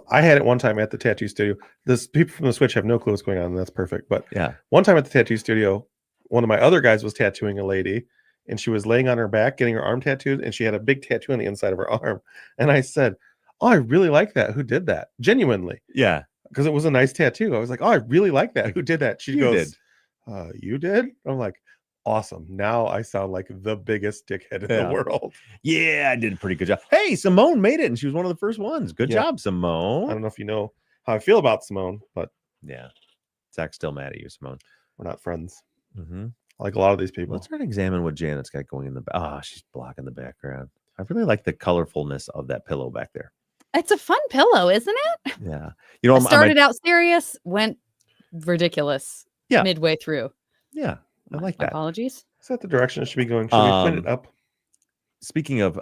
I had it one time at the tattoo studio. This people from the Switch have no clue what's going on, and that's perfect. But Yeah. one time at the tattoo studio, one of my other guys was tattooing a lady, and she was laying on her back getting her arm tattooed, and she had a big tattoo on the inside of her arm. And I said, "Oh, I really like that. Who did that?" Genuinely. Yeah. Because it was a nice tattoo. I was like, "Oh, I really like that. Who did that?" She You goes, "You did?" I'm like, "Awesome. Now I sound like the biggest dickhead in the world." Yeah, I did a pretty good job. Hey, Simone made it, and she was one of the first ones. Good job, I Simone. don't know if you know how I feel about Simone, but yeah, Zach's still mad at you, Simone. We're not friends. Mm-hmm. Like a lot of these people. Let's try to examine what Janet's got going in the back. Oh, she's blocking the background. I really like the colorfulness of that pillow back there. It's a fun pillow, isn't it? Yeah. You know, I started out serious, went ridiculous midway through. Yeah. I like that. Apologies. Is that the direction it should be going? Should we clean it up? Speaking of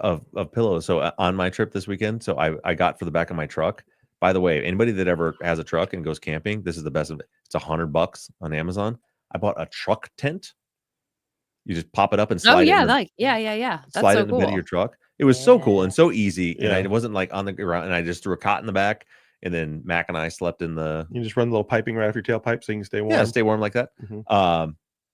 pillows, so on my trip this weekend, so I got for the back of my truck. By the way, anybody that ever has a truck and goes camping, this is the best of it. It's $100 on Amazon. I bought a truck tent. You just pop it up and slide. Oh yeah, yeah. That's slide so it in the cool. bed of your truck. It was so cool and so easy, Yeah. and it wasn't like on the ground. And I just threw a cot in the back, and then Mac and I slept in the. You just run the little piping right off your tailpipe so you can stay warm. Yeah, stay warm like that. Mm-hmm.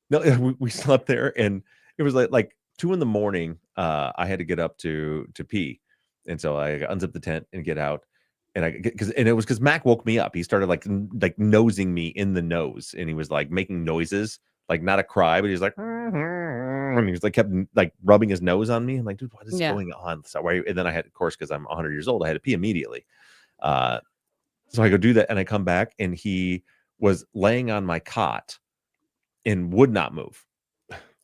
No, we slept there, and it was like 2 a.m. I had to get up to pee, and so I unzipped the tent and get out, and it was because Mac woke me up. He started like nosing me in the nose, and he was like making noises, like not a cry, but he was like, and he was like kept like rubbing his nose on me. I'm like, dude, what is going on? So and then I had, of course, because I'm 100 years old, I had to pee immediately. So I go do that, and I come back, and he was laying on my cot and would not move.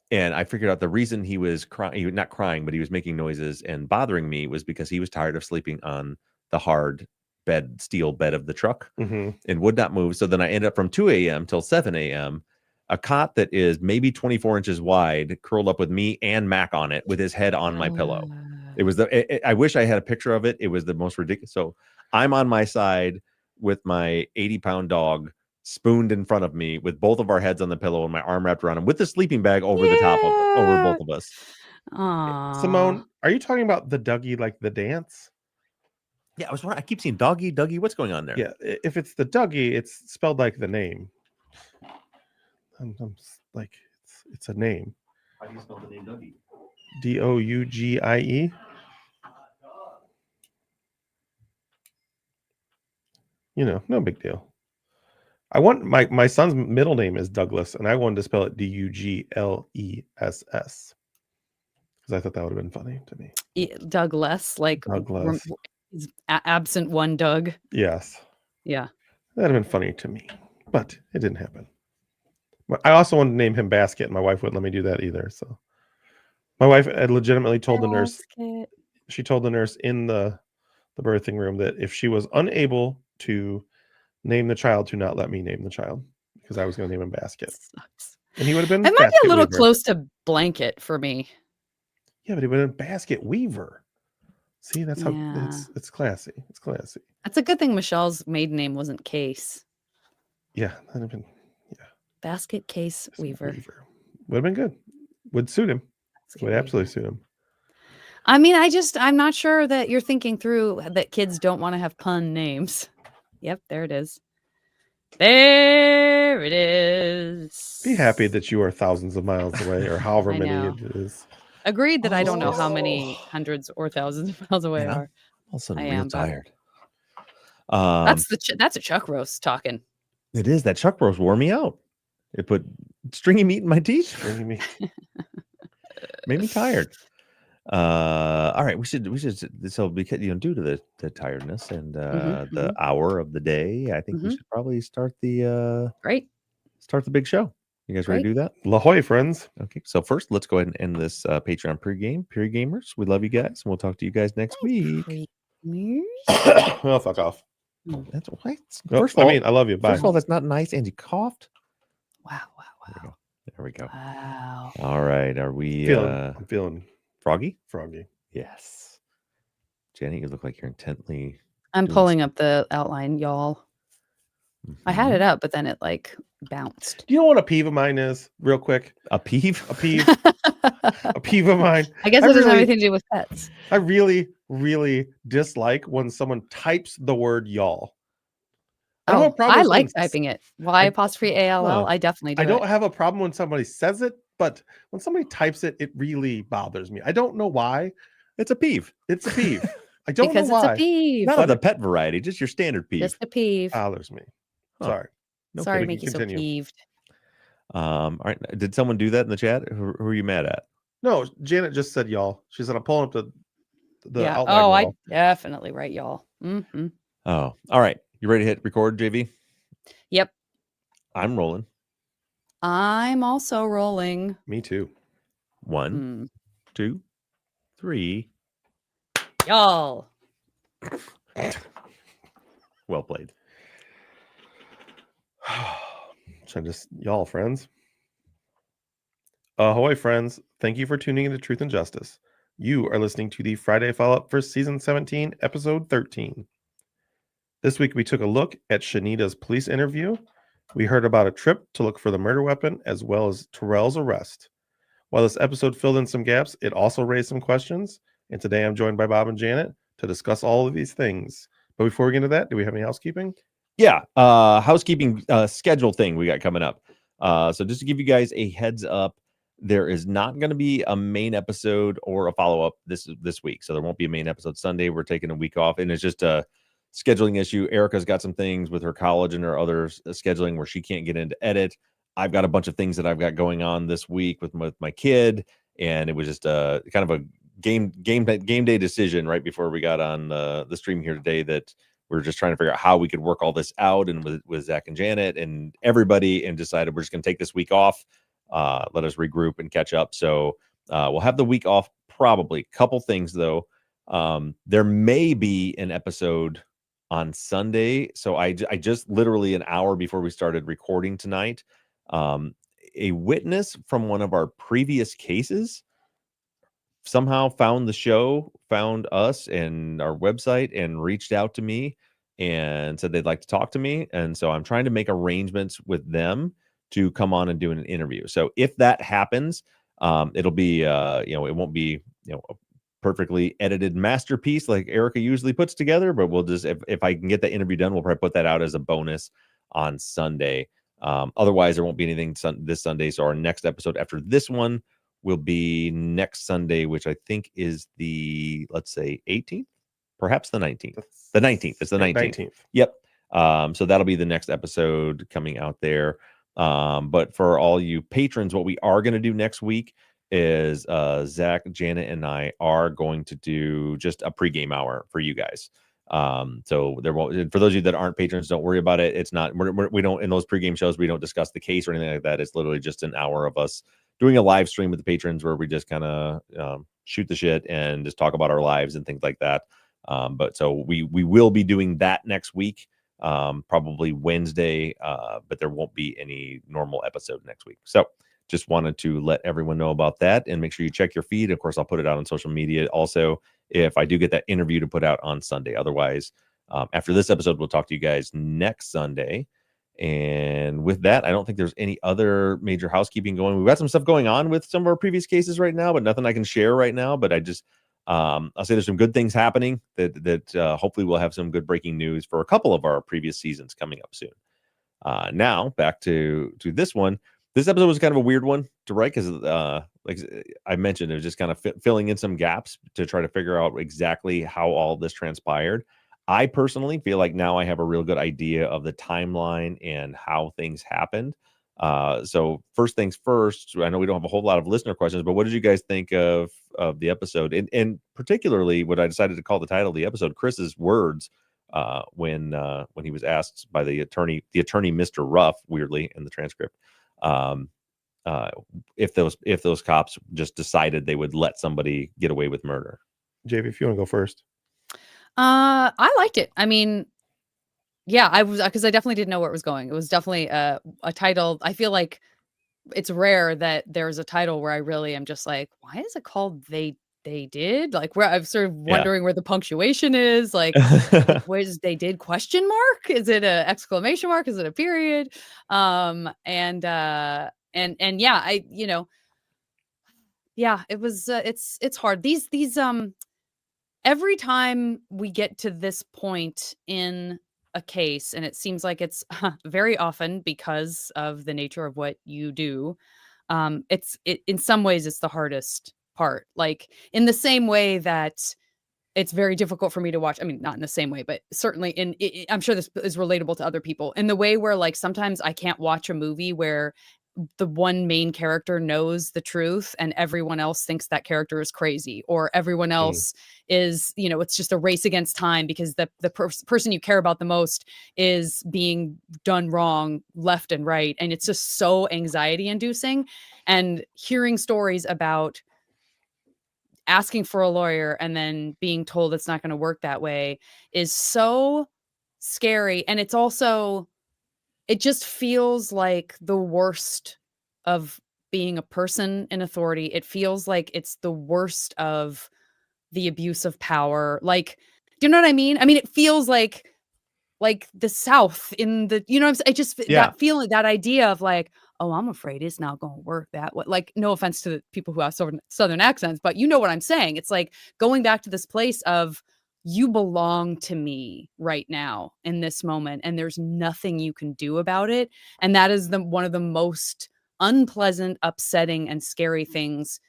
And I figured out the reason he was crying, he was not crying, but he was making noises and bothering me was because he was tired of sleeping on the hard steel bed of the truck and would not move. So then I ended up from 2 a.m. till 7 a.m. a cot that is maybe 24 inches wide, curled up with me and Mac on it with his head on my pillow. It was I wish I had a picture of it. It was the most ridiculous. So I'm on my side with my 80-pound dog spooned in front of me with both of our heads on the pillow and my arm wrapped around him with the sleeping bag over the top of over both of us. Aww. Simone, are you talking about the Dougie, like the dance? Yeah, I keep seeing Dougie. What's going on there? Yeah, if it's the Dougie, it's spelled like the name. I'm like it's a name. How do you spell the name Dougie? Dougie. You know, no big deal. I want my son's middle name is Douglas, and I wanted to spell it Dugless because I thought that would have been funny to me. Douglas, like Douglas. Absent one Doug. Yes. Yeah. That'd have been funny to me, but it didn't happen. But I also wanted to name him Basket, and my wife wouldn't let me do that either. So my wife had legitimately told the nurse. She told the nurse in the birthing room that if she was unable to name the child, to not let me name the child because I was going to name him Basket. Sucks. And he would have been. It might be a little close to Blanket for me. Yeah, but he would have been Basket Weaver. See, that's how it's classy. It's classy. That's a good thing Michelle's maiden name wasn't Case. Yeah, that'd have been. Yeah. Basket Case Weaver. Would have been good. Would suit him. Would absolutely suit him. I mean, I'm not sure that you're thinking through that kids don't want to have pun names. Yep, there it is. There it is. Be happy that you are thousands of miles away, or however many it is. Agreed that I don't know how many hundreds or thousands of miles away are. All of a sudden, real tired. That's a chuck roast talking. It is. That chuck roast wore me out. It put stringy meat in my teeth. Stringy meat. Made me tired. All right, we should so because due to the tiredness and the hour of the day, I think we should probably start the big show. You guys ready to do that? Lahoy, friends. Okay, so first let's go ahead and end this Patreon pregame. Pre-gamers, we love you guys, and we'll talk to you guys next week. Well, fuck off. That's right. First of all, I love you. Bye. First of all, that's not nice, and you coughed. Wow. There we go. Wow. All right, are we? I'm feeling froggy. Yes. Jenny, you look like you're intently. I'm pulling up the outline, y'all. I had it up, but then it bounced. Do you know what a peeve of mine is? Real quick. A peeve? A peeve. A peeve of mine. I guess it doesn't have anything to do with pets. I really really dislike when someone types the word y'all. I don't have a Oh, problem I with like someone typing it. Y apostrophe ALL. I definitely do I don't it. have a problem when somebody says it, but when somebody types it, it really bothers me. I don't know why. It's a peeve. It's a peeve. I don't know Because it's a why. peeve. Not But of the pet variety, just your standard peeve. Just a peeve. bothers me. Huh. Sorry. No Sorry to kidding. make you so Continue. peeved. All right. Did someone do that in the chat? Who are you mad at? No, Janet just said y'all. She said I'm pulling up the Yeah. outline Oh, I wall. definitely write y'all. Mm-hmm. Oh, all right. You ready to hit record, JV? Yep. I'm rolling. I'm also rolling. Me too. 1, 2, 3. Y'all. Well played. Should I just y'all friends? Ahoy, friends. Thank you for tuning into Truth and Justice. You are listening to the Friday follow-up for season 17, episode 13. This week we took a look at Shanita's police interview. We heard about a trip to look for the murder weapon, as well as Terrell's arrest. While this episode filled in some gaps, it also raised some questions. And today I'm joined by Bob and Janet to discuss all of these things. But before we get into that, do we have any housekeeping? Yeah. Housekeeping schedule thing we got coming up. So just to give you guys a heads up, there is not going to be a main episode or a follow-up this week. So there won't be a main episode Sunday. We're taking a week off, and it's just a scheduling issue. Erica's got some things with her college and her other scheduling where she can't get into edit. I've got a bunch of things that I've got going on this week with my kid, and it was just kind of a game day decision right before we got on the stream here today that we were just trying to figure out how we could work all this out, and with Zach and Janet and everybody, and decided we're just going to take this week off. Let us regroup and catch up. So we'll have the week off probably. Couple things though. There may be an episode on Sunday. So I just literally an hour before we started recording tonight, a witness from one of our previous cases somehow found the show, found us and our website, and reached out to me and said they'd like to talk to me. And so I'm trying to make arrangements with them to come on and do an interview. So if that happens, it'll be it won't be a perfectly edited masterpiece like Erica usually puts together, but we'll just if I can get that interview done, we'll probably put that out as a bonus on Sunday. Otherwise there won't be anything this Sunday. So our next episode after this one will be next Sunday, which I think is the, let's say, 18th, perhaps the 19th. The 19th. It's the 19th. Yep. So that'll be the next episode coming out there. But for all you patrons, what we are going to do next week is Zach, Janet, and I are going to do just a pregame hour for you guys. So there won't, for those of you that aren't patrons, don't worry about it. It's not, we don't, in those pregame shows, we don't discuss the case or anything like that. It's literally just an hour of us doing a live stream with the patrons where we just kind of shoot the shit and just talk about our lives and things like that. But so we will be doing that next week, probably Wednesday, but there won't be any normal episode next week. So just wanted to let everyone know about that, and make sure you check your feed. Of course, I'll put it out on social media also if I do get that interview to put out on Sunday. Otherwise, after this episode, we'll talk to you guys next Sunday. And with that, I don't think there's any other major housekeeping going. We've got some stuff going on with some of our previous cases right now, but nothing I can share right now. But I just, I'll say there's some good things happening that hopefully we'll have some good breaking news for a couple of our previous seasons coming up soon. Now back to this one. This episode was kind of a weird one to write because, like I mentioned, it was just kind of filling in some gaps to try to figure out exactly how all this transpired. I personally feel like now I have a real good idea of the timeline and how things happened. So first things first, I know we don't have a whole lot of listener questions, but what did you guys think of the episode? And particularly what I decided to call the title of the episode, Chris's words, when he was asked by the attorney, Mr. Ruff, weirdly in the transcript, if those cops just decided they would let somebody get away with murder. JV, if you want to go first. I liked it. I mean, yeah, I was, because I definitely didn't know where it was going. It was definitely a title. I feel like it's rare that there's a title where I really am just like, why is it called They Did? Like, where I'm sort of wondering where the punctuation is. Like where's They Did ? Is it a exclamation mark? Is it a period? And yeah, yeah, it was. It's hard. These every time we get to this point in a case, and it seems like it's very often because of the nature of what you do, in some ways it's the hardest part. Like in the same way that it's very difficult for me to watch. I mean, not in the same way, but certainly I'm sure this is relatable to other people in the way where like sometimes I can't watch a movie where the one main character knows the truth and everyone else thinks that character is crazy, or everyone else is, it's just a race against time because the person you care about the most is being done wrong left and right. And it's just so anxiety inducing. And hearing stories about asking for a lawyer and then being told it's not going to work that way is so scary. And it's also, it just feels like the worst of being a person in authority. It feels like it's the worst of the abuse of power. Like, do you know what I mean? I mean, it feels like the South in the, what I'm saying? It just, that feeling, that idea of like, oh, I'm afraid it's not going to work that way. Like, no offense to the people who have Southern accents, but you know what I'm saying? It's like going back to this place of, you belong to me right now in this moment, and there's nothing you can do about it. And that is one of the most unpleasant, upsetting, and scary things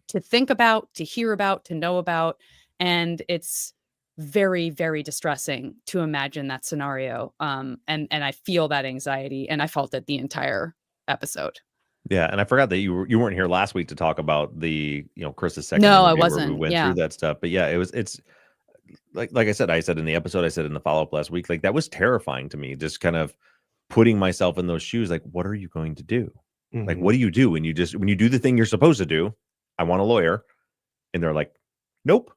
to think about, to hear about, to know about. And it's very, very distressing to imagine that scenario. And I feel that anxiety, and I felt it the entire episode. Yeah, and I forgot that you weren't here last week to talk about the Chris's second No, I interview where we wasn't. went through that stuff. But yeah, it's like I said in the episode, I said in the follow-up last week, like that was terrifying to me, just kind of putting myself in those shoes. Like, what are you going to do? Like, what do you do when you do the thing you're supposed to do? I want a lawyer. And they're like, nope,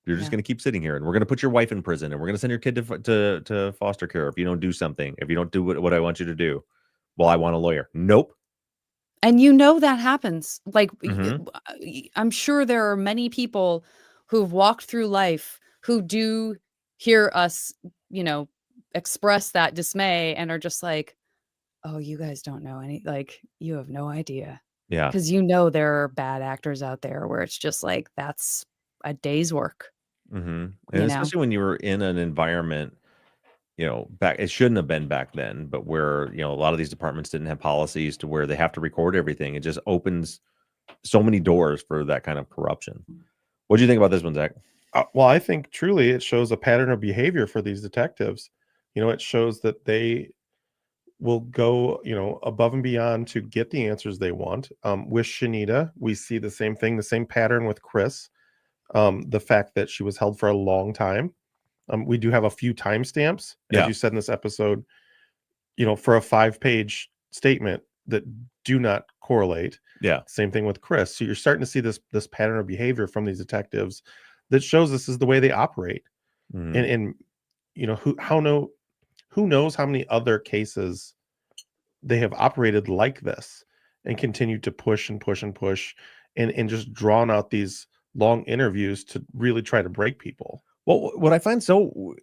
you're just going to keep sitting here, and we're going to put your wife in prison, and we're going to send your kid to foster care if you don't do something, if you don't do what I want you to do. Well, I want a lawyer. Nope. And that happens. Like, I'm sure there are many people who've walked through life who do hear us, express that dismay and are just like, oh, you guys don't know like, you have no idea. Yeah. Because there are bad actors out there where it's just like, that's a day's work. And especially when you were in an environment, it shouldn't have been back then, but where, a lot of these departments didn't have policies to where they have to record everything. It just opens so many doors for that kind of corruption. What do you think about this one, Zach? Well, I think truly it shows a pattern of behavior for these detectives. It shows that they will go, above and beyond to get the answers they want. With Shanita, we see the same thing, the same pattern with Chris. The fact that she was held for a long time. We do have a few timestamps, as you said in this episode, for a 5-page statement that do not correlate. Yeah. Same thing with Chris. So you're starting to see this pattern of behavior from these detectives that shows this is the way they operate. And who knows how many other cases they have operated like this and continued to push and push and push and just drawn out these long interviews to really try to break people. Well, what I find so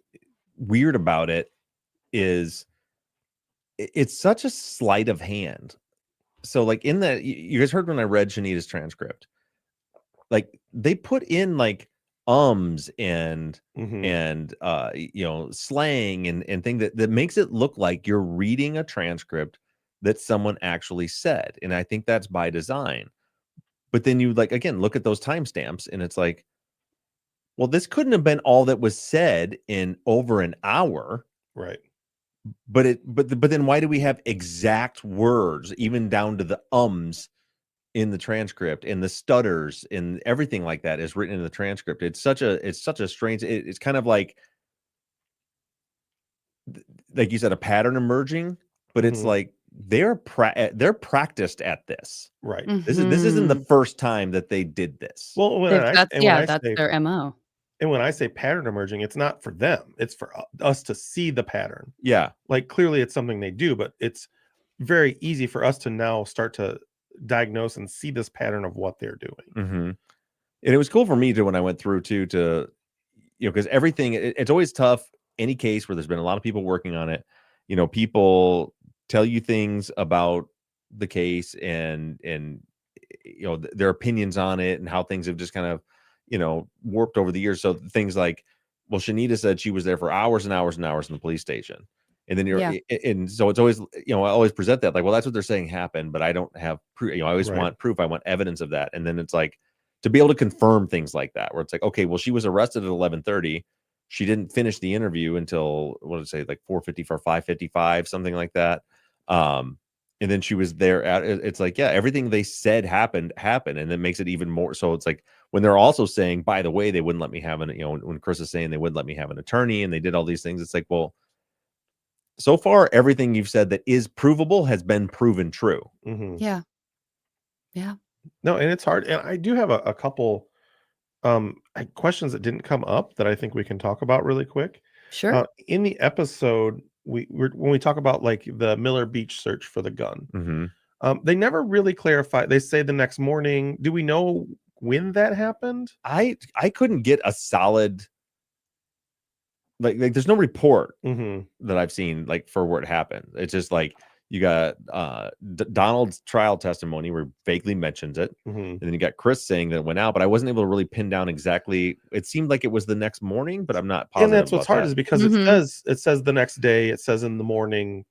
weird about it is it's such a sleight of hand. So like in that, you guys heard when I read Shanita's transcript, like they put in like ums and slang and thing that makes it look like you're reading a transcript that someone actually said. And I think that's by design. But then you again look at those timestamps and it's like, well, this couldn't have been all that was said in over an hour. Right. But then why do we have exact words, even down to the ums in the transcript, and the stutters and everything like that is written in the transcript? It's such a strange, it's kind of like you said, a pattern emerging, but it's like they're practiced at this. Right. This isn't the first time that they did this. Well, that's their MO. And when I say pattern emerging, it's not for them. It's for us to see the pattern. Yeah. Like clearly it's something they do, but it's very easy for us to now start to diagnose and see this pattern of what they're doing. And it was cool for me when I went through to because everything, it's always tough. Any case where there's been a lot of people working on it, people tell you things about the case and their opinions on it and how things have just kind of warped over the years. So things like, well, Shanita said she was there for hours and hours and hours in the police station. And then and so it's always, I always present that like, well, that's what they're saying happened, but I don't have proof. I always want proof. I want evidence of that. And then it's like to be able to confirm things like that, where it's like, okay, well, she was arrested at 11:30. She didn't finish the interview until what did it say, like 4:54, 5:55, something like that. And then she was there it's like, yeah, everything they said happened, and it makes it even more. So it's like when they're also saying, by the way, they wouldn't let me have when Chris is saying they wouldn't let me have an attorney and they did all these things, it's like, well, so far everything you've said that is provable has been proven true. Yeah. No, and it's hard. And I do have a couple questions that didn't come up that I think we can talk about really quick. Sure. In the episode, when we talk about like the Miller Beach search for the gun, they never really clarify. They say the next morning. Do we know when that happened? I couldn't get a solid like there's no report that I've seen like for where it happened. It's just like you got Donald's trial testimony where he vaguely mentions it, and then you got Chris saying that it went out, but I wasn't able to really pin down exactly. It seemed like it was the next morning, but I'm not positive. And that's what's hard is because it says the next day, it says in the morning,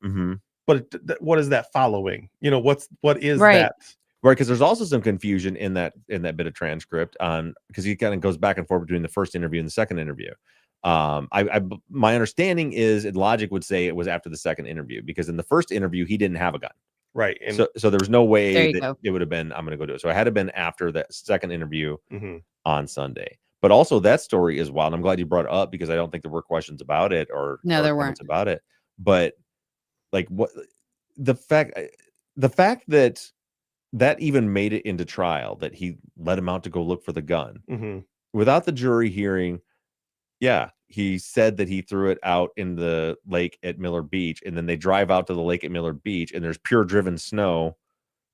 but what is that following? What is that? Right, because there's also some confusion in that bit of transcript on because he kind of goes back and forth between the first interview and the second interview. My understanding is, and logic would say it was after the second interview, because in the first interview he didn't have a gun, right? And so there was no way that it would have been, I'm going to go do it. So it had to have been after that second interview on Sunday. But also that story is wild. I'm glad you brought it up because I don't think there were questions about it or there weren't about it. But like what the fact that even made it into trial, that he let him out to go look for the gun without the jury hearing. Yeah, he said that he threw it out in the lake at Miller Beach, and then they drive out to the lake at Miller Beach, and there's pure driven snow.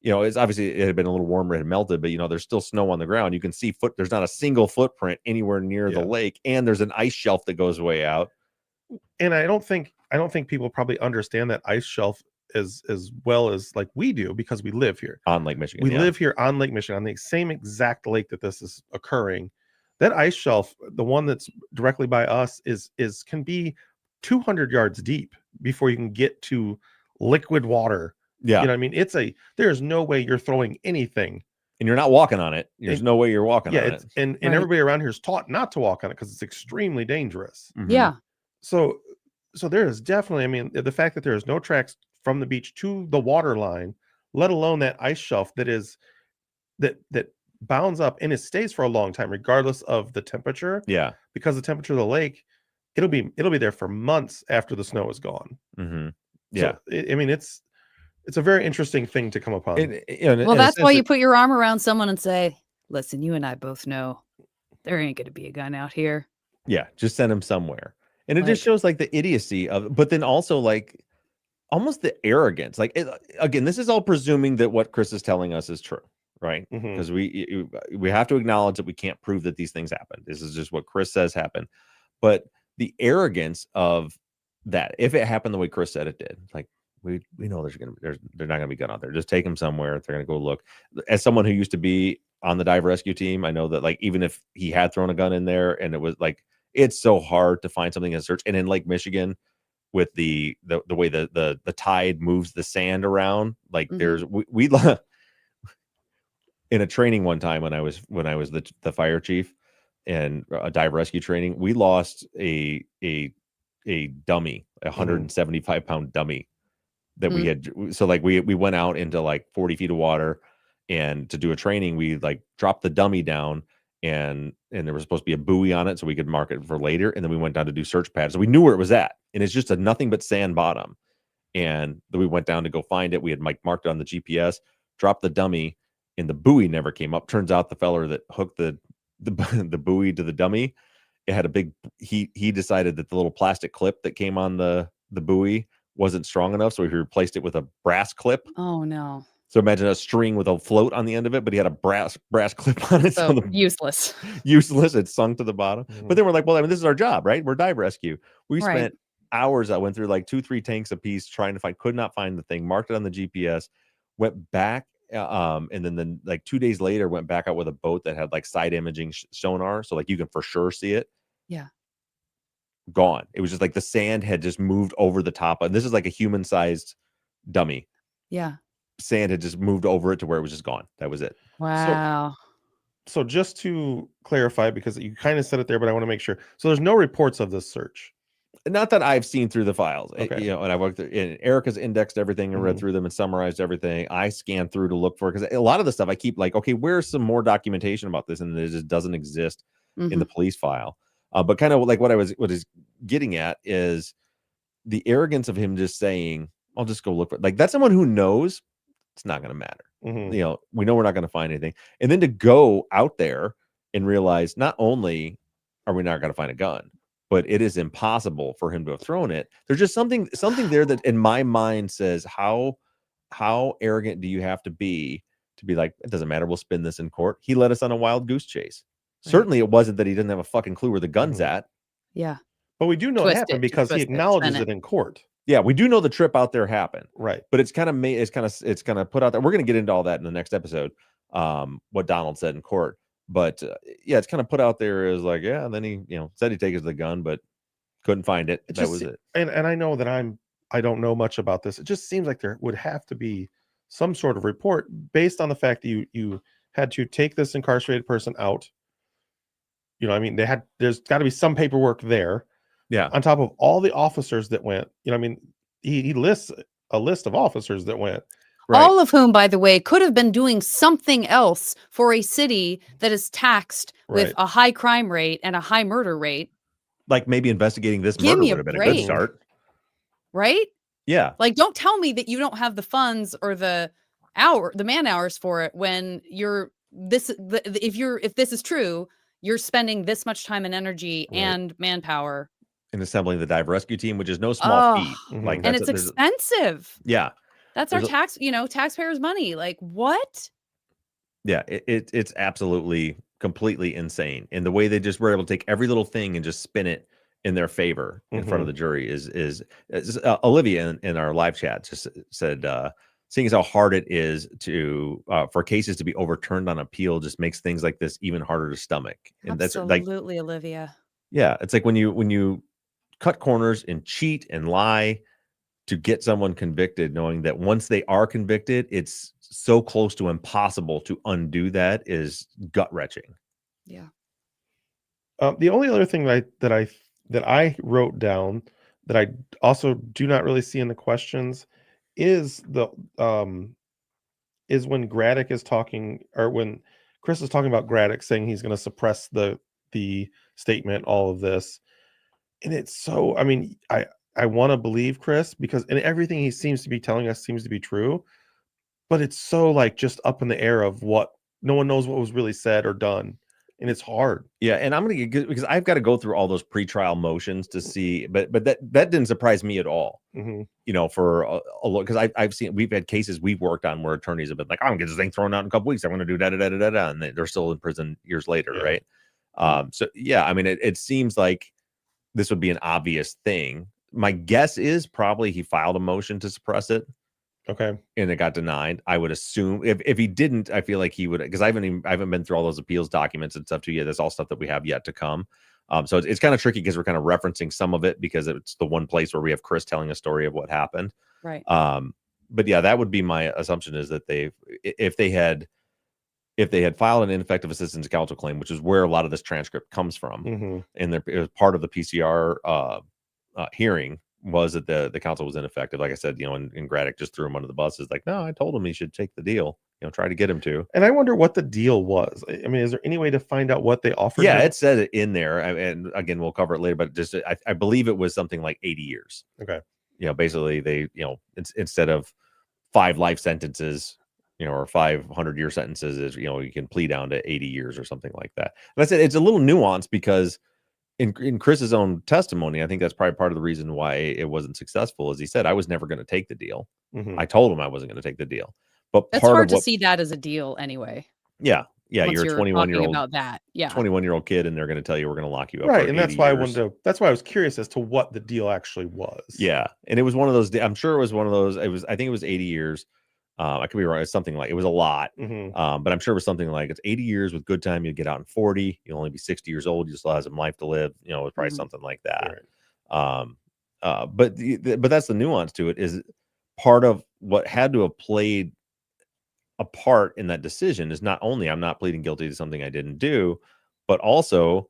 It's obviously it had been a little warmer, it had melted, but there's still snow on the ground. You can see there's not a single footprint anywhere near the lake, and there's an ice shelf that goes way out. And I don't think people probably understand that ice shelf as well as like we do, because we live here on Lake Michigan. We live here on Lake Michigan, on the same exact lake that this is occurring. That ice shelf, the one that's directly by us, can be 200 yards deep before you can get to liquid water. Yeah, I mean, there's no way you're throwing anything, and you're not walking on it. There's no way you're walking on it. And everybody around here is taught not to walk on it because it's extremely dangerous. Yeah. So there is definitely, I mean, the fact that there is no tracks from the beach to the water line, let alone that ice shelf that bounds up and it stays for a long time regardless of the temperature, because the temperature of the lake, it'll be there for months after the snow is gone. So, I mean, it's a very interesting thing to come upon. Well, that's why you put your arm around someone and say, listen, you and I both know there ain't gonna be a gun out here. Yeah, just send him somewhere. And it just shows like the idiocy of, but then also like almost the arrogance. Like again, this is all presuming that what Chris is telling us is true. Right, because we have to acknowledge that we can't prove that these things happened. This is just what Chris says happened. But the arrogance of that, if it happened the way Chris said it did, like we know they're not gonna be gun out there. Just take them somewhere. They're gonna go look. As someone who used to be on the dive rescue team, I know that like even if he had thrown a gun in there, and it was like it's so hard to find something in search. And in Lake Michigan, with the way the tide moves the sand around, like there's we in a training one time when I was the fire chief and a dive rescue training, we lost a dummy, 175-pound dummy that we had. So like we went out into like 40 feet of water, and to do a training, we like dropped the dummy down, and there was supposed to be a buoy on it so we could mark it for later. And then we went down to do search pads. So we knew where it was at, and it's just a nothing but sand bottom. And then we went down to go find it. We had marked it on the GPS, dropped the dummy, and the buoy never came up. Turns out the feller that hooked the buoy to the dummy, it had a big, he decided that the little plastic clip that came on the buoy wasn't strong enough, so he replaced it with a brass clip. Oh no. So imagine a string with a float on the end of it, but he had a brass clip on it. So useless. It sunk to the bottom. But then we're like, well, I mean, this is our job, right? We're dive rescue. We spent hours. I went through like 2-3 tanks a piece trying to could not find the thing, marked it on the GPS, went back and then like 2 days later went back out with a boat that had like side imaging sonar, so like you can for sure see it. Yeah. Gone. It was just like the sand had just moved over the top, and this is like a human-sized dummy. Yeah. Sand had just moved over it to where it was just gone. That was it. Wow. So just to clarify, because you kind of said it there, but I want to make sure. So there's no reports of this search. Not that I've seen through the files, Okay. you know, and I worked and Erica's indexed everything and read through them and summarized everything. I scanned through to look for, because a lot of the stuff I keep like, okay, where's some more documentation about this, and it just doesn't exist in the police file. But kind of like what is getting at is the arrogance of him just saying, "I'll just go look for," like that's someone who knows it's not going to matter. You know, we know we're not going to find anything, and then to go out there and realize not only are we not going to find a gun, but it is impossible for him to have thrown it. There's just something there that in my mind says, how arrogant do you have to be like, it doesn't matter, we'll spin this in court. He led us on a wild goose chase. Right. Certainly it wasn't that he didn't have a fucking clue where the gun's at. Yeah. But we do know it happened because he acknowledges it in court. Yeah, we do know the trip out there happened. Right. But it's kind of put out there. We're going to get into all that in the next episode, what Donald said in court. But yeah, it's kind of put out there as like, yeah, and then he, you know, said he takes the gun, but couldn't find it. That was it. And I know that I don't know much about this. It just seems like there would have to be some sort of report based on the fact that you had to take this incarcerated person out. You know, I mean, there's got to be some paperwork there. Yeah. On top of all the officers that went, you know, I mean, he lists a list of officers that went. Right. All of whom, by the way, could have been doing something else for a city that is taxed with a high crime rate and a high murder rate. Like maybe investigating this murder would have been a good start. Right? Yeah. Like, don't tell me that you don't have the funds or the man hours for it when if this is true, you're spending this much time and energy and manpower in assembling the dive rescue team, which is no small feat. Like, and it's expensive. Yeah. That's our taxpayers' money. Like, what? Yeah, it's absolutely completely insane. And the way they just were able to take every little thing and just spin it in their favor in front of the jury is Olivia in our live chat just said, seeing as how hard it is to for cases to be overturned on appeal just makes things like this even harder to stomach. And absolutely, that's like, Olivia. Yeah, it's like when you cut corners and cheat and lie to get someone convicted, knowing that once they are convicted, it's so close to impossible to undo that, is gut wrenching. Yeah. The only other thing that I wrote down that I also do not really see in the questions is when Graddick is talking, or when Chris is talking about Graddick saying he's going to suppress the statement, all of this. And it's so, I mean, I want to believe Chris because everything he seems to be telling us seems to be true, but it's so like just up in the air of what no one knows what was really said or done. And it's hard. Yeah. And I'm going to get, because I've got to go through all those pretrial motions to see, but that didn't surprise me at all. You know, for a lot, because we've had cases we've worked on where attorneys have been like, I'm going to get this thing thrown out in a couple weeks. I'm going to do da. And they're still in prison years later. Yeah. Right. So yeah, I mean, it seems like this would be an obvious thing. My guess is probably he filed a motion to suppress it. Okay. And it got denied. I would assume if he didn't, I feel like he would, because I haven't been through all those appeals documents and stuff too yet. That's all stuff that we have yet to come. So it's kind of tricky because we're kind of referencing some of it because it's the one place where we have Chris telling a story of what happened. Right. But yeah, that would be my assumption, is that if they had filed an ineffective assistance of counsel claim, which is where a lot of this transcript comes from, and it was part of the PCR hearing, was that the counsel was ineffective. Like I said, you know, and Graddick just threw him under the bus. Is like, no, I told him he should take the deal. You know, try to get him to. And I wonder what the deal was. I mean, is there any way to find out what they offered? Yeah, it said it in there. And again, we'll cover it later. But just I believe it was something like 80 years. Okay. You know, basically they, you know, instead of 5 life sentences, you know, or 500-year sentences, is, you know, you can plead down to 80 years or something like that. And I said it's a little nuanced because in Chris's own testimony, I think that's probably part of the reason why it wasn't successful. As he said, I was never going to take the deal. I told him I wasn't going to take the deal. But that's hard to see that as a deal anyway. Yeah. Yeah. You're a 21-year-old about that. Yeah. 21-year-old kid, and they're going to tell you we're going to lock you up. Right. And that's why that's why I was curious as to what the deal actually was. Yeah. And it was one of those, I'm sure it was one of those, I think it was 80 years. I could be wrong. It's something like, it was a lot. Mm-hmm. But I'm sure it was something like, it's 80 years with good time. You get out in 40. You'll only be 60 years old. You still have some life to live. You know, it's probably something like that. Right. But that's the nuance to it, is part of what had to have played a part in that decision is not only I'm not pleading guilty to something I didn't do, but also,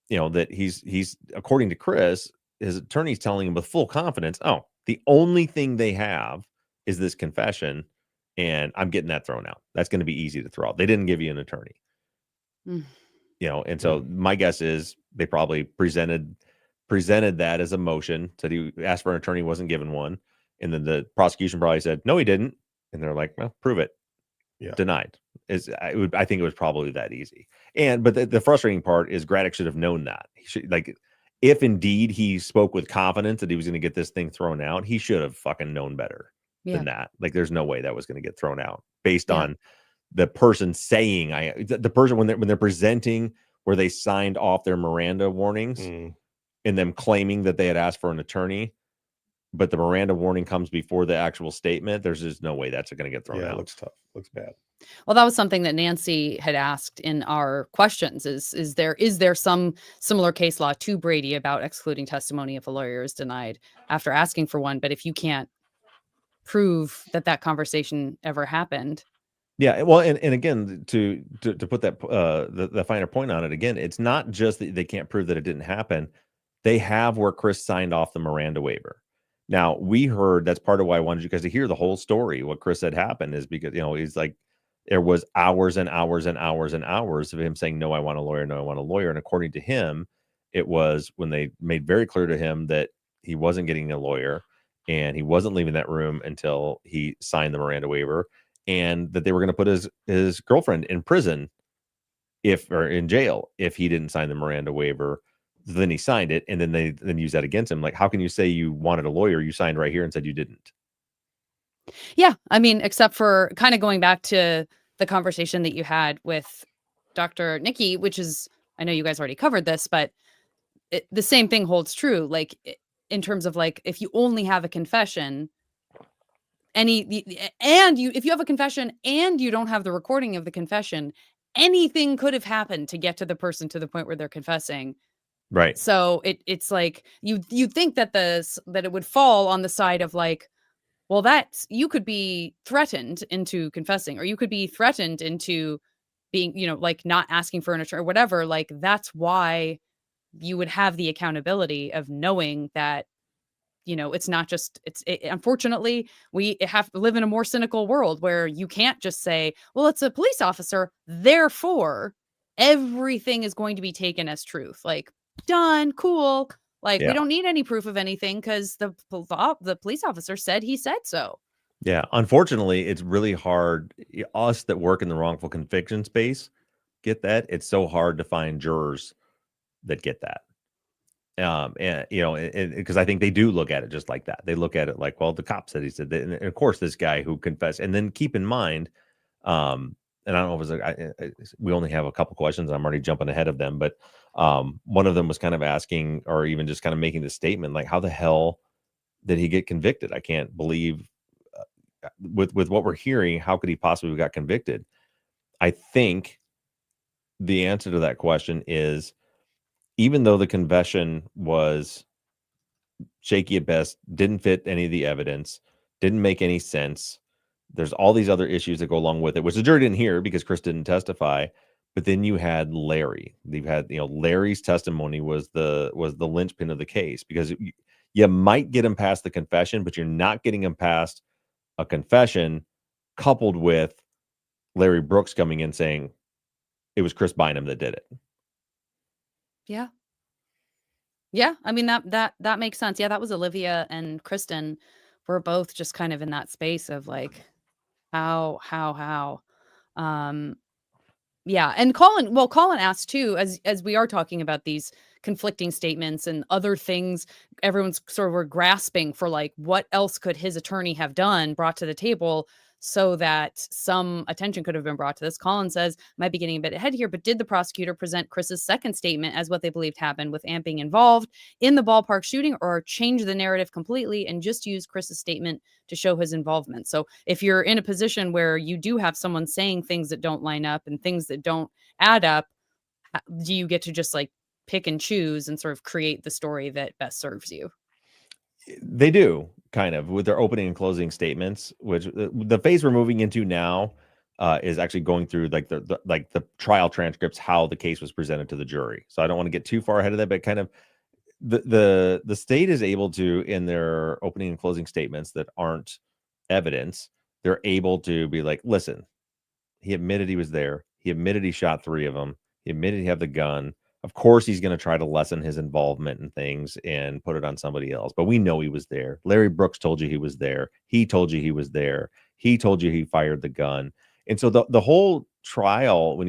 you know, that he's according to Chris, his attorney's telling him with full confidence, oh, the only thing they have is this confession, and I'm getting that thrown out. That's going to be easy to throw out. They didn't give you an attorney. Mm. You know, and so my guess is they probably presented that as a motion, said he asked for an attorney, wasn't given one, and then the prosecution probably said no, he didn't, and they're like, well, prove it. Yeah. Denied. I think it was probably that easy. But the frustrating part is Braddock should have known that. He should, like, if indeed he spoke with confidence that he was going to get this thing thrown out, he should have fucking known better than that. Like, there's no way that was going to get thrown out based on the person saying the person when they're presenting where they signed off their Miranda warnings and them claiming that they had asked for an attorney, but the Miranda warning comes before the actual statement. There's just no way that's going to get thrown out. It looks tough. Looks bad. Well, that was something that Nancy had asked in our questions is there some similar case law to Brady about excluding testimony if a lawyer is denied after asking for one? But if you can't prove that conversation ever happened. Yeah, well, and again, to put that the finer point on it, again, it's not just that they can't prove that it didn't happen. They have where Chris signed off the Miranda waiver. Now, we heard, that's part of why I wanted you guys to hear the whole story. What Chris said happened is because, you know, he's like, there was hours and hours and hours and hours of him saying, no, I want a lawyer. No, I want a lawyer. And according to him, it was when they made very clear to him that he wasn't getting a lawyer and he wasn't leaving that room until he signed the Miranda waiver, and that they were going to put his girlfriend in prison or in jail if he didn't sign the Miranda waiver. Then he signed it, and then they use that against him. Like, how can you say you wanted a lawyer? You signed right here and said you didn't. Yeah, I mean, except for kind of going back to the conversation that you had with Dr. Nikki, which is, I know you guys already covered this, but the same thing holds true. Like, in terms of, like, if you only have a confession, if you have a confession and you don't have the recording of the confession, anything could have happened to get to the person to the point where they're confessing. Right. So it's like you think that that it would fall on the side of, like, well, you could be threatened into confessing, or you could be threatened into being, you know, like, not asking for an attorney or whatever. Like, that's why you would have the accountability of knowing that, you know, it's not just, unfortunately, we have to live in a more cynical world where you can't just say, well, it's a police officer, therefore everything is going to be taken as truth. Like, done, cool. Like, we don't need any proof of anything because the police officer said he said so. Yeah. Unfortunately, it's really hard. Us that work in the wrongful conviction space get that. It's so hard to find jurors that get that. And you know, because I think they do look at it just like that. They look at it like, well, the cop said he said that, and of course, this guy who confessed. And then keep in mind, and I don't know if it was we only have a couple questions. I'm already jumping ahead of them, but one of them was kind of asking, or even just kind of making the statement, like, how the hell did he get convicted? I can't believe with what we're hearing, how could he possibly have got convicted? I think the answer to that question is, even though the confession was shaky at best, didn't fit any of the evidence, didn't make any sense, there's all these other issues that go along with it, which the jury didn't hear because Chris didn't testify. But then you had Larry. They've had, you know, Larry's testimony was the linchpin of the case, because you might get him past the confession, but you're not getting him past a confession coupled with Larry Brooks coming in saying it was Chris Bynum that did it. Yeah. Yeah, I mean, that makes sense. Yeah, that was Olivia and Kristen were both just kind of in that space of, like, how. Yeah, and Colin asked too, as we are talking about these conflicting statements and other things, everyone's sort of were grasping for, like, what else could his attorney have done, brought to the table. so that some attention could have been brought to this. Colin says, might be getting a bit ahead here, but did the prosecutor present Chris's second statement as what they believed happened, with Amp being involved in the ballpark shooting, or change the narrative completely and just use Chris's statement to show his involvement? So if you're in a position where you do have someone saying things that don't line up and things that don't add up, do you get to just like pick and choose and sort of create the story that best serves you? They do, kind of, with their opening and closing statements, which the phase we're moving into now is actually going through like the trial transcripts, how the case was presented to the jury. So I don't want to get too far ahead of that, but kind of the state is able to, in their opening and closing statements that aren't evidence, they're able to be like, listen, he admitted he was there. He admitted he shot 3 of them. He admitted he had the gun. Of course, he's going to try to lessen his involvement in things and put it on somebody else. But we know he was there. Larry Brooks told you he was there. He told you he was there. He told you he fired the gun. And so the whole trial,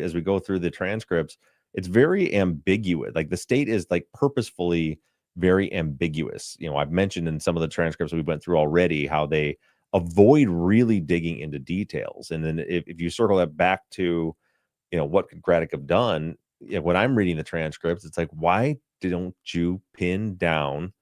as we go through the transcripts, it's very ambiguous. Like the state is like purposefully very ambiguous. I've mentioned in some of the transcripts we went through already how they avoid really digging into details. And then if you circle that back to, what could Craddock have done? When I'm reading the transcripts, it's like, why don't you pin down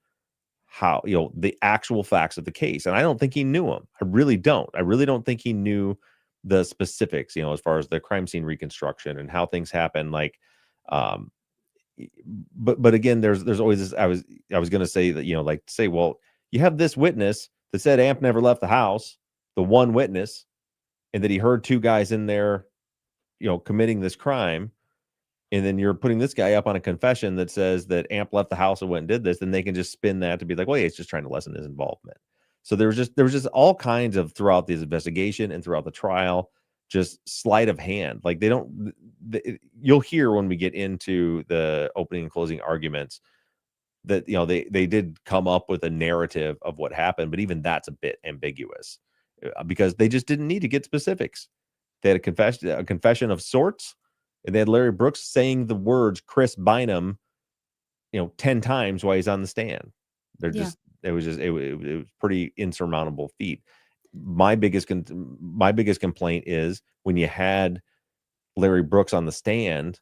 how, the actual facts of the case? And I don't think he knew them. I really don't. I really don't think he knew the specifics, as far as the crime scene reconstruction and how things happen. Like, but again, there's always this. I was going to say that, well, you have this witness that said Amp never left the house, the one witness, and that he heard 2 guys in there, committing this crime. And then you're putting this guy up on a confession that says that Amp left the house and went and did this, then they can just spin that to be like, well, yeah, he's just trying to lessen his involvement. So there was just all kinds of, throughout this investigation and throughout the trial, just sleight of hand. Like you'll hear when we get into the opening and closing arguments that, they did come up with a narrative of what happened, but even that's a bit ambiguous because they just didn't need to get specifics. They had a confession of sorts. And they had Larry Brooks saying the words Chris Bynum, 10 times while he's on the stand. It was pretty insurmountable feat. My biggest complaint is when you had Larry Brooks on the stand,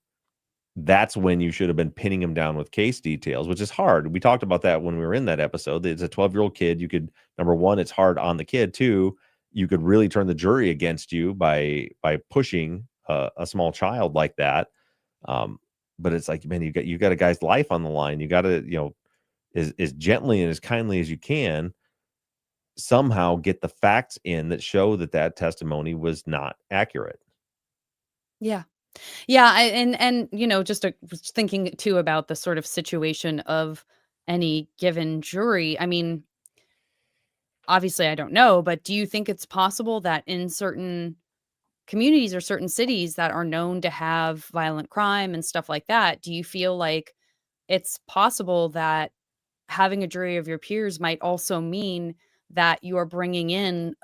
that's when you should have been pinning him down with case details, which is hard. We talked about that when we were in that episode. It's a 12-year-old kid. You could, number one, it's hard on the kid. 2, you could really turn the jury against you by pushing a small child like that. But it's like, man, you got a guy's life on the line. You got to, as gently and as kindly as you can, somehow get the facts in that show that testimony was not accurate. Yeah. And just thinking too about the sort of situation of any given jury. I mean, obviously I don't know, but do you think it's possible that in certain communities or certain cities that are known to have violent crime and stuff like that, do you feel like it's possible that having a jury of your peers might also mean that you are bringing in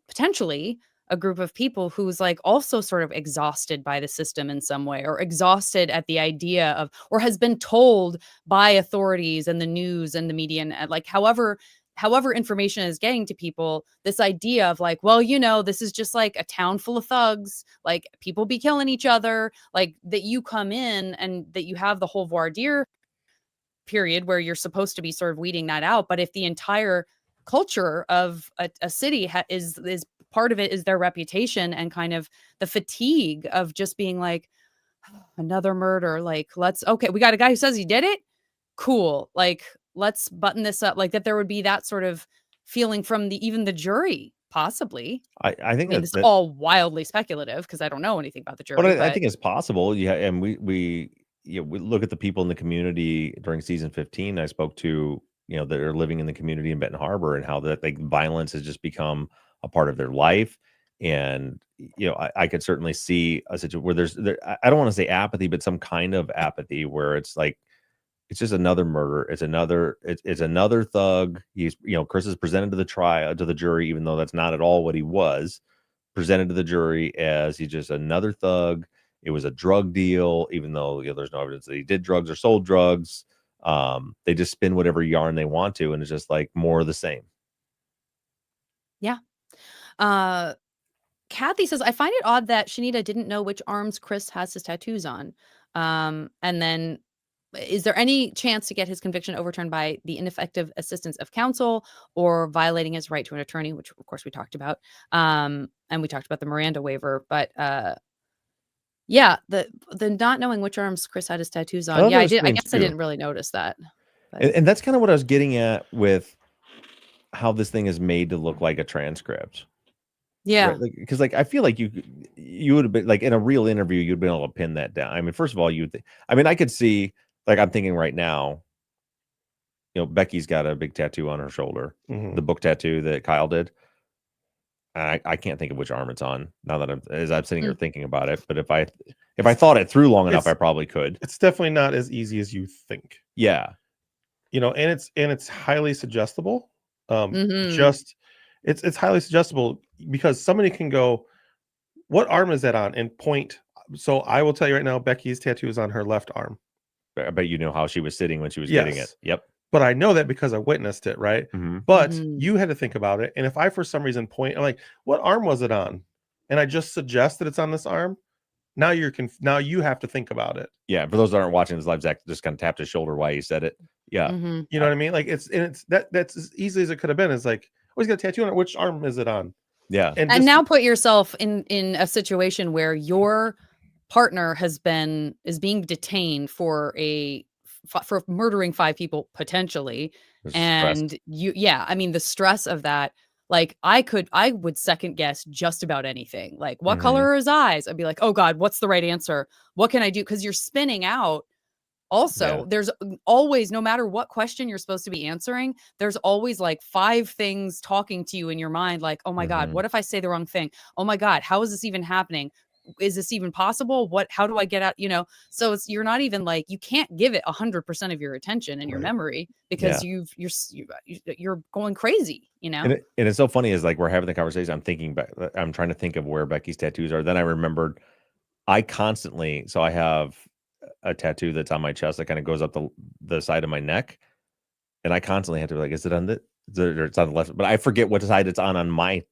potentially a group of people who's like also sort of exhausted by the system in some way, or exhausted at the idea of, or has been told by authorities and the news and the media and like however information is getting to people, this idea of like, well, this is just like a town full of thugs, like people be killing each other, like that you come in and that you have the whole voir dire period where you're supposed to be sort of weeding that out. But if the entire culture of a city is part of it is their reputation and kind of the fatigue of just being like, oh, another murder, like we got a guy who says he did it, cool, like let's button this up, like that there would be that sort of feeling from even the jury, possibly. I think it's all wildly speculative because I don't know anything about the jury. But I think it's possible. Yeah, and we look at the people in the community during season 15. I spoke to that are living in the community in Benton Harbor and how that violence has just become a part of their life. And I could certainly see a situation where I don't want to say apathy, but some kind of apathy where it's like, it's just another murder. It's another thug. He's, Chris is presented to the jury, even though that's not at all what he was, presented to the jury as he's just another thug. It was a drug deal, even though there's no evidence that he did drugs or sold drugs. They just spin whatever yarn they want to, and it's just like more of the same. Yeah. Kathy says, I find it odd that Shanita didn't know which arms Chris has his tattoos on. And then, is there any chance to get his conviction overturned by the ineffective assistance of counsel or violating his right to an attorney, which of course we talked about. And we talked about the Miranda waiver, but yeah, the not knowing which arms Chris had his tattoos on. Yeah, I did. I guess I didn't really notice that. And that's kind of what I was getting at with how this thing is made to look like a transcript. Yeah. Right? Because I feel like you would have been like in a real interview, you'd been able to pin that down. I mean, first of all, I could see, like, I'm thinking right now, Becky's got a big tattoo on her shoulder, the book tattoo that Kyle did. I can't think of which arm it's on now that I'm sitting here thinking about it. But if I thought it through long enough, I probably could. It's definitely not as easy as you think. Yeah. And it's highly suggestible. It's highly suggestible because somebody can go, what arm is that on? And point. So I will tell you right now, Becky's tattoo is on her left arm. I bet you know how she was sitting when she was getting it. Yep. But I know that because I witnessed it, right? But you had to think about it. And if I, for some reason, point, I'm like, what arm was it on? And I just suggest that it's on this arm. Now you have to think about it. Yeah. For those that aren't watching this live, Zach just kind of tapped his shoulder while he said it. Yeah. You know what I mean? Like that's as easy as it could have been. It's like, oh, he's got a tattoo on it. Which arm is it on? Yeah. And now put yourself in a situation where your partner is being detained for murdering 5 people potentially. And the stress of that, like I would second guess just about anything. Like, what color are his eyes? I'd be like, oh God, what's the right answer? What can I do? Because you're spinning out. Also, there's always, no matter what question you're supposed to be answering, there's always like 5 things talking to you in your mind. Like, oh my God, what if I say the wrong thing? Oh my God, how is this even happening? Is this even possible? How do I get out? So you're not even like, you can't give it 100% of your attention and your memory because you're going crazy, And it's so funny is like, we're having the conversation. I'm thinking back, I'm trying to think of where Becky's tattoos are. Then I remembered I have a tattoo that's on my chest that kind of goes up the side of my neck. And I constantly have to be like, is it on it's on the left, but I forget what side it's on my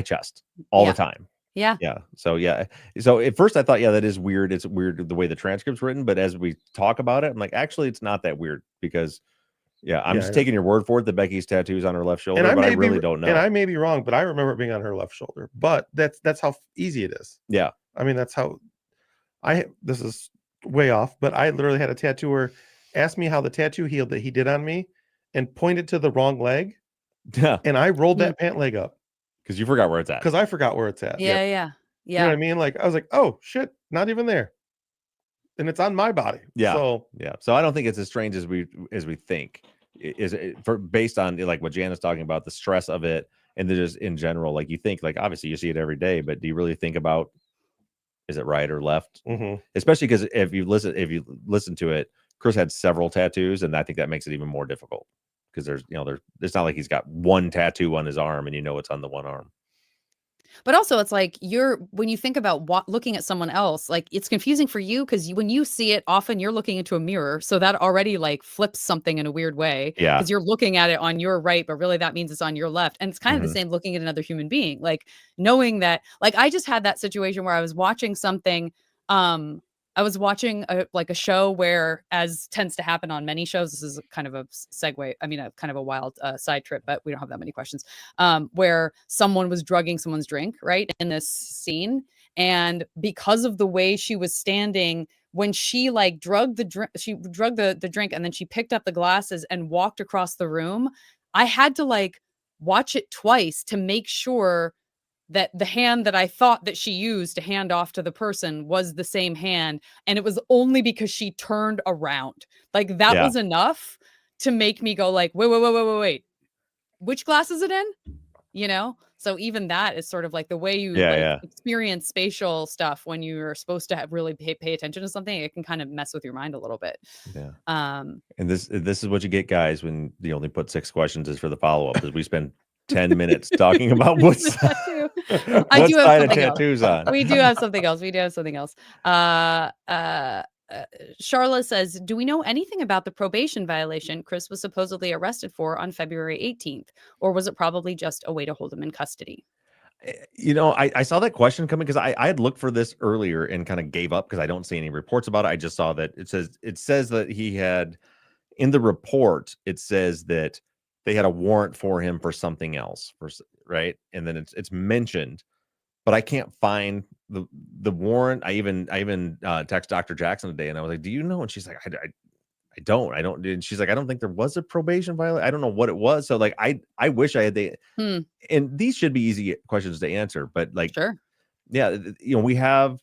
chest all the time. Yeah. So at first I thought, that is weird. It's weird the way the transcript's written, but as we talk about it, I'm like, actually, it's not that weird because I'm just taking your word for it that Becky's tattoo is on her left shoulder, but I really don't know. And I may be wrong, but I remember it being on her left shoulder. But that's how easy it is. Yeah. I mean, that's how this is way off, but I literally had a tattooer ask me how the tattoo healed that he did on me and pointed to the wrong leg. Yeah. And I rolled that pant leg up. Because you forgot where it's at. Because I forgot where it's at. Yeah. You know what I mean? Like, I was like, oh shit, not even there. And it's on my body. Yeah. So I don't think it's as strange as we think. Based on like what Jan is talking about, the stress of it, and just in general, like you think, like obviously you see it every day, but do you really think about, is it right or left? Especially because if you listen to it, Chris had several tattoos, and I think that makes it even more difficult. Because it's not like he's got one tattoo on his arm and it's on the one arm. But also it's like when you think about looking at someone else, like it's confusing for you because when you see it, often you're looking into a mirror. So that already like flips something in a weird way. Yeah. Because you're looking at it on your right, but really that means it's on your left. And it's kind of the same looking at another human being. Like knowing that, like I just had that situation where I was watching something, I was watching a show where, as tends to happen on many shows, this is kind of a segue. I mean, a kind of a wild side trip, but we don't have that many questions. Where someone was drugging someone's drink, right, in this scene, and because of the way she was standing, when she like drugged the drink, and then she picked up the glasses and walked across the room. I had to like watch it twice to make sure that the hand that I thought that she used to hand off to the person was the same hand. And it was only because she turned around. Like that was enough to make me go like, wait, which glass is it in? So even that is sort of like the way you experience spatial stuff when you're supposed to really pay attention to something. It can kind of mess with your mind a little bit. Yeah. And this is what you get, guys, when you only put 6 questions is for the follow-up, because we spend 10 minutes talking about what side of tattoos on. We do have something else. Charla says, do we know anything about the probation violation Chris was supposedly arrested for on February 18th? Or was it probably just a way to hold him in custody? You know, I saw that question coming because I had looked for this earlier and kind of gave up because I don't see any reports about it. I just saw that it says that he had in the report, it says that they had a warrant for him for something else, right? And then it's mentioned, but I can't find the warrant. I even text Dr. Jackson today, and I was like, "Do you know?" And she's like, "I don't. And she's like, "I don't think there was a probation violation. I don't know what it was." So like, I wish I had and these should be easy questions to answer, but like, Sure. yeah, you know, we have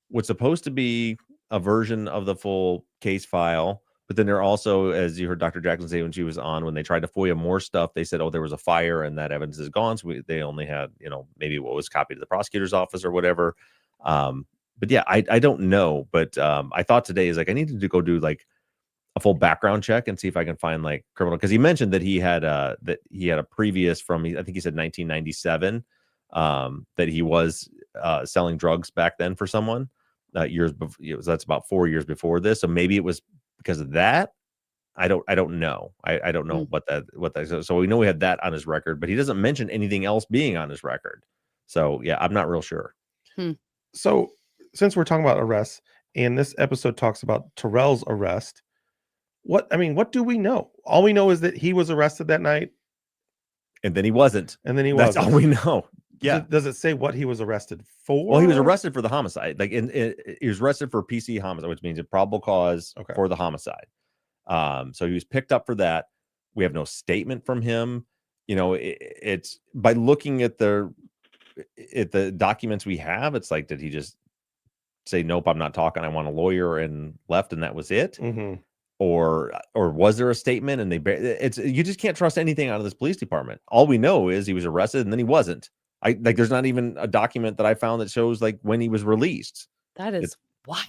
what's supposed to be a version of the full case file, but then there also, as you heard Dr. Jackson say when she was on, when they tried to FOIA more stuff, they said, "Oh, there was a fire and that evidence is gone." So they only had, you know, maybe what was copied to the prosecutor's office or whatever. But yeah, I don't know. But I thought today is like I needed to go do like a full background check and see if I can find like criminal, because he mentioned that he had a previous from, I think he said 1997, that he was selling drugs back then for someone years before. That's about 4 years before this, so maybe it was because of that. I don't know. I don't know what that. So we know we had that on his record, but he doesn't mention anything else being on his record. So yeah, I'm not real sure. So since we're talking about arrests, and this episode talks about Terrell's arrest, what do we know? All we know is that he was arrested that night, and then he wasn't. That's all we know. Yeah. Does it say what he was arrested for? Well, he was arrested for the homicide. Like he was arrested for PC homicide, which means a probable cause for the homicide. So he was picked up for that. We have no statement from him. You know, it's by looking at the documents we have, it's like, did he just say, "Nope, I'm not talking. I want a lawyer," and left, and that was it? Or was there a statement? And you just can't trust anything out of this police department. All we know is he was arrested and then he wasn't. There's not even a document that I found that shows like when he was released. That is wild.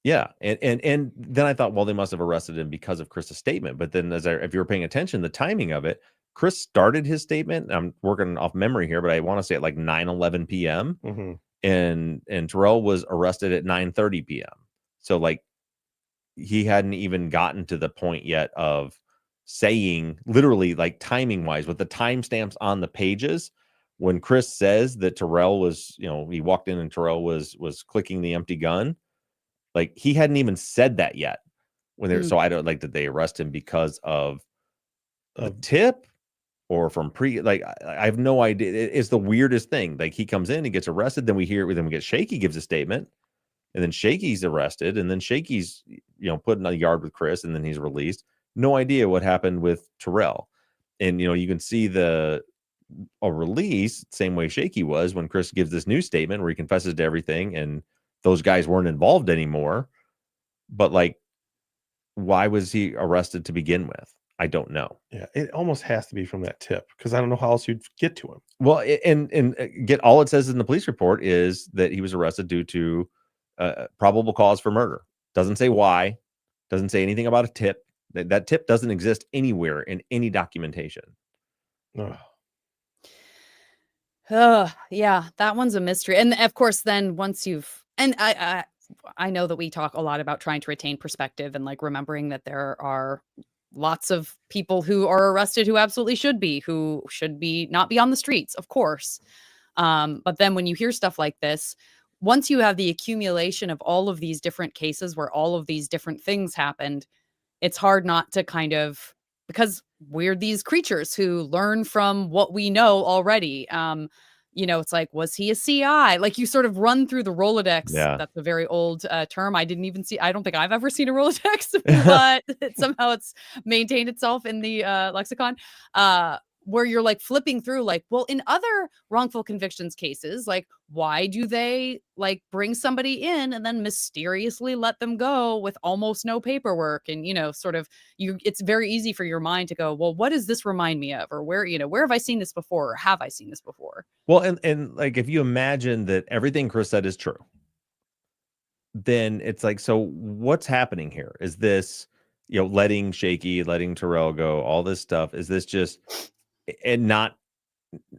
Yeah. And then I thought, well, they must have arrested him because of Chris's statement. But then if you were paying attention, the timing of it, Chris started his statement. I'm working off memory here, but I want to say at like 9:11 p.m. And Terrell was arrested at 9:30 p.m. So like he hadn't even gotten to the point yet of saying, literally, like timing wise, with the timestamps on the pages, when Chris says that Terrell was, you know, he walked in and Terrell was clicking the empty gun, like he hadn't even said that yet. So I don't like, did they arrest him because of a tip or from like I have no idea. It's the weirdest thing. Like he comes in, he gets arrested, then we get Shaky gives a statement, and then Shaky's arrested, and then Shaky's, you know, put in a yard with Chris, and then he's released. No idea what happened with Terrell. And you know, you can see a release same way Shaky was when Chris gives this new statement where he confesses to everything, and those guys weren't involved anymore. But like, why was he arrested to begin with? I don't know. Yeah, it almost has to be from that tip, because I don't know how else you'd get to him. Well, and get all it says in the police report is that he was arrested due to probable cause for murder. Doesn't say why. Doesn't say anything about a tip. That tip doesn't exist anywhere in any documentation. Yeah, that one's a mystery. And of course, then once I know that we talk a lot about trying to retain perspective and like remembering that there are lots of people who are arrested who absolutely should be not be on the streets, of course. But then when you hear stuff like this, once you have the accumulation of all of these different cases where all of these different things happened, it's hard not to because we're these creatures who learn from what we know already. You know, it's like, was he a CI? Like you sort of run through the Rolodex. Yeah. That's a very old term. I don't think I've ever seen a Rolodex, but somehow it's maintained itself in the lexicon. Where you're like flipping through, like, well, in other wrongful convictions cases, like, why do they like bring somebody in and then mysteriously let them go with almost no paperwork? And, you know, sort of it's very easy for your mind to go, well, what does this remind me of? Or where have I seen this before? Or have I seen this before? Well, and like, if you imagine that everything Chris said is true, then it's like, so what's happening here? Is this, you know, letting Terrell go, all this stuff? Is this just, and not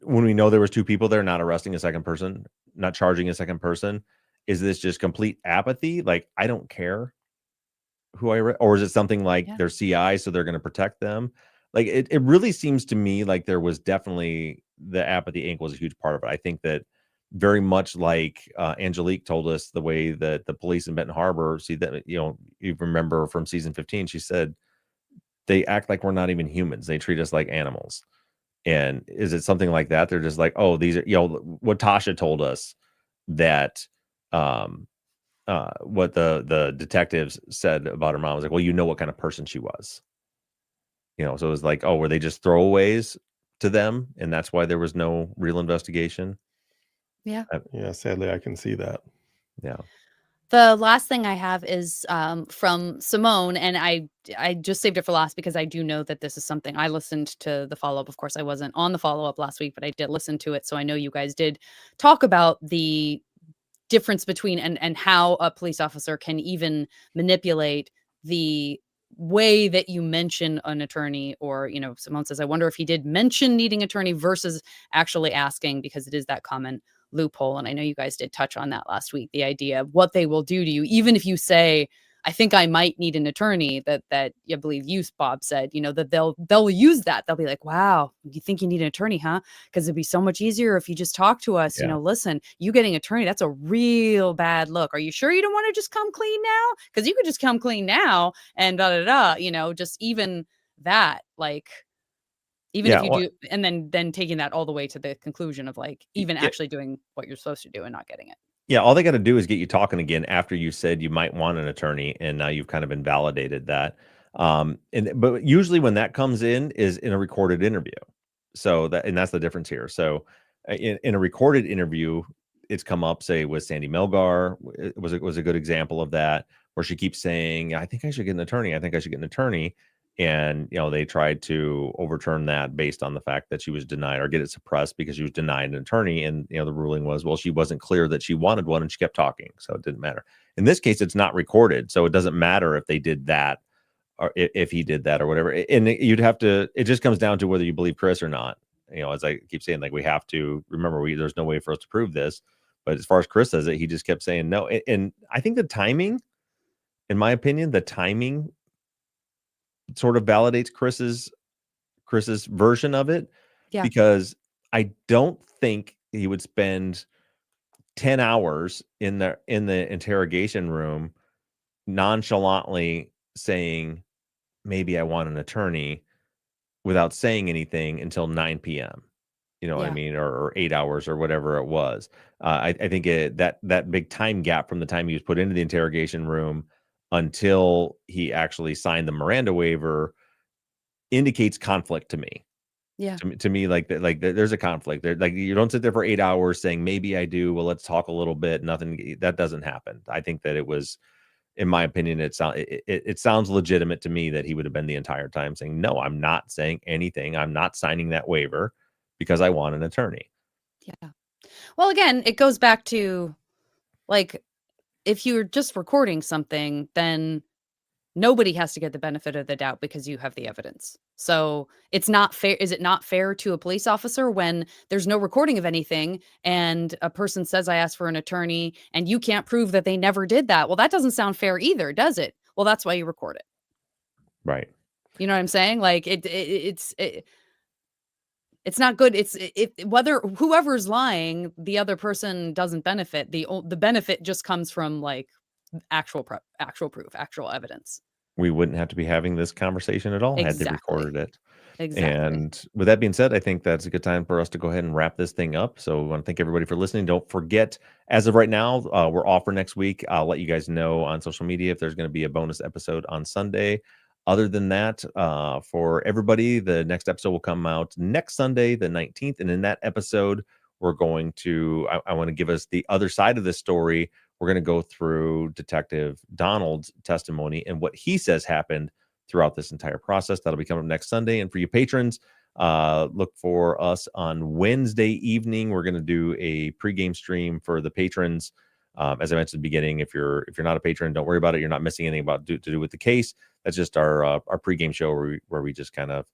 when we know there was two people there, not arresting a second person, not charging a second person? Is this just complete apathy? Like, I don't care who or is it something like they're CI, so they're going to protect them? Like, it really seems to me like there was definitely the apathy ink was a huge part of it. I think that very much like Angelique told us, the way that the police in Benton Harbor see that, you remember from season 15, she said they act like we're not even humans. They treat us like animals. And is it something like that? They're just like, oh, these are, what Tasha told us, that what the detectives said about her mom was like, well, what kind of person she was. So it was like, oh, were they just throwaways to them? And that's why there was no real investigation. Yeah. Yeah, sadly, I can see that. Yeah. The last thing I have is from Simone, and I just saved it for last because I do know that this is something I listened to the follow-up. Of course, I wasn't on the follow-up last week, but I did listen to it. So I know you guys did talk about the difference between and how a police officer can even manipulate the way that you mention an attorney, or Simone says, I wonder if he did mention needing attorney versus actually asking, because it is that common loophole. And I know you guys did touch on that last week, the idea of what they will do to you, even if you say, I think I might need an attorney, that I believe you, Bob, said, that they'll use that. They'll be like, wow, you think you need an attorney, huh? Because it'd be so much easier if you just talk to us. Yeah. Listen, you getting an attorney, that's a real bad look. Are you sure you don't want to just come clean now? Because you could just come clean now and just even that, like, even if you do, and then taking that all the way to the conclusion of like even actually doing what you're supposed to do and not getting it. Yeah, all they got to do is get you talking again after you said you might want an attorney, and now you've kind of invalidated that. But usually when that comes in is in a recorded interview. So that's the difference here. So in a recorded interview, it's come up, say, with Sandy Melgar, it was a good example of that, where she keeps saying, I think I should get an attorney. I think I should get an attorney. And, they tried to overturn that based on the fact that she was denied, or get it suppressed because she was denied an attorney. And, the ruling was, well, she wasn't clear that she wanted one, and she kept talking. So it didn't matter. In this case, it's not recorded. So it doesn't matter if they did that, or if he did that or whatever. And it just comes down to whether you believe Chris or not. As I keep saying, like, we have to remember, there's no way for us to prove this. But as far as Chris says it, he just kept saying no. And I think the timing, in my opinion, sort of validates Chris's version of it. Yeah. Because I don't think he would spend 10 hours in the interrogation room nonchalantly saying, maybe I want an attorney, without saying anything until 9 p.m. You know what I mean? Or 8 hours or whatever it was. I think that big time gap from the time he was put into the interrogation room until he actually signed the Miranda waiver indicates conflict to me. Yeah. To me, there's a conflict there. Like, you don't sit there for 8 hours saying, maybe I do. Well, let's talk a little bit. Nothing, that doesn't happen. I think that it was, in my opinion, it sounds legitimate to me that he would have been the entire time saying, no, I'm not saying anything. I'm not signing that waiver because I want an attorney. Yeah. Well, again, it goes back to, like, if you're just recording something, then nobody has to get the benefit of the doubt because you have the evidence. So it's not fair. Is it not fair to a police officer when there's no recording of anything and a person says, I asked for an attorney, and you can't prove that they never did that? Well, that doesn't sound fair either, does it? Well, that's why you record it. Right. You know what I'm saying? Like, it's not good. Whether whoever's lying, the other person doesn't benefit. The benefit just comes from, like, actual proof, actual evidence. We wouldn't have to be having this conversation at all had they recorded it. Exactly. And with that being said, I think that's a good time for us to go ahead and wrap this thing up. So I want to thank everybody for listening. Don't forget, as of right now, we're off for next week. I'll let you guys know on social media if there's going to be a bonus episode on Sunday. Other than that, for everybody, the next episode will come out next Sunday, the 19th. And in that episode, we're going to, I want to give us the other side of this story. We're going to go through Detective Donald's testimony and what he says happened throughout this entire process. That'll be coming up next Sunday. And for you patrons, look for us on Wednesday evening. We're going to do a pregame stream for the patrons. As I mentioned at the beginning, if you're not a patron, don't worry about it. You're not missing anything to do with the case. That's just our pregame show where we just kind of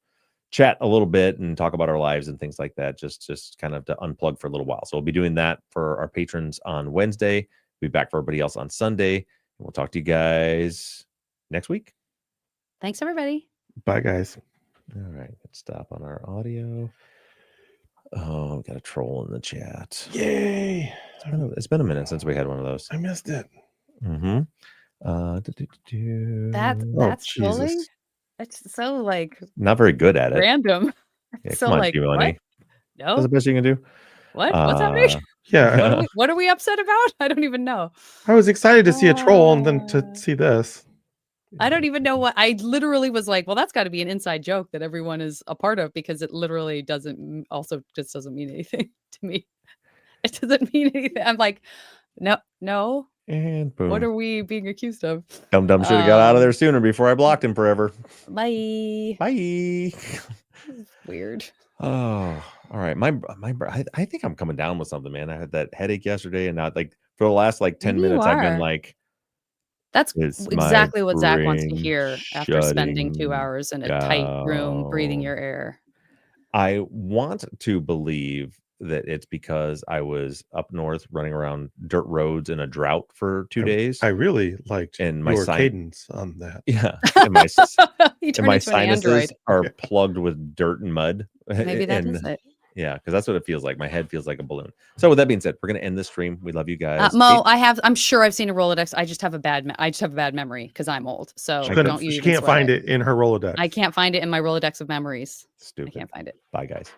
chat a little bit and talk about our lives and things like that. Just kind of to unplug for a little while. So we'll be doing that for our patrons on Wednesday. We'll be back for everybody else on Sunday. And we'll talk to you guys next week. Thanks, everybody. Bye, guys. All right, let's stop on our audio. Oh, we got a troll in the chat. Yay! It's been a minute since we had one of those. I missed it. Mm-hmm. That's trolling. It's so like not very good at it. Random. Yeah, So come on, like T-Money. what? That's No. the best you can do. What's happening? Yeah. What are we upset about? I don't even know. I was excited to see a troll and then to see this. I don't even know what I literally was like. Well, that's got to be an inside joke that everyone is a part of because it literally doesn't just doesn't mean anything to me. It doesn't mean anything. I'm like, no. And boom. What are we being accused of? Dum should have got out of there sooner before I blocked him forever. Bye. Weird. Oh, all right. I think I'm coming down with something, man. I had that headache yesterday, and now like for the last like 10 minutes, I've been like, that's exactly what Zach wants to hear after spending 2 hours in a tight room breathing your air. I want to believe that it's because I was up north running around dirt roads in a drought for 2 days. I really liked your cadence on that. Yeah. And my sinuses are plugged with dirt and mud. Maybe that is it. Yeah, because that's what it feels like. My head feels like a balloon. So with that being said, we're gonna end this stream. We love you guys. Mo, I'm sure I've seen a Rolodex. I just have a bad memory because I'm old. So she can't find it in her Rolodex. I can't find it in my Rolodex of memories. Stupid. I can't find it. Bye guys.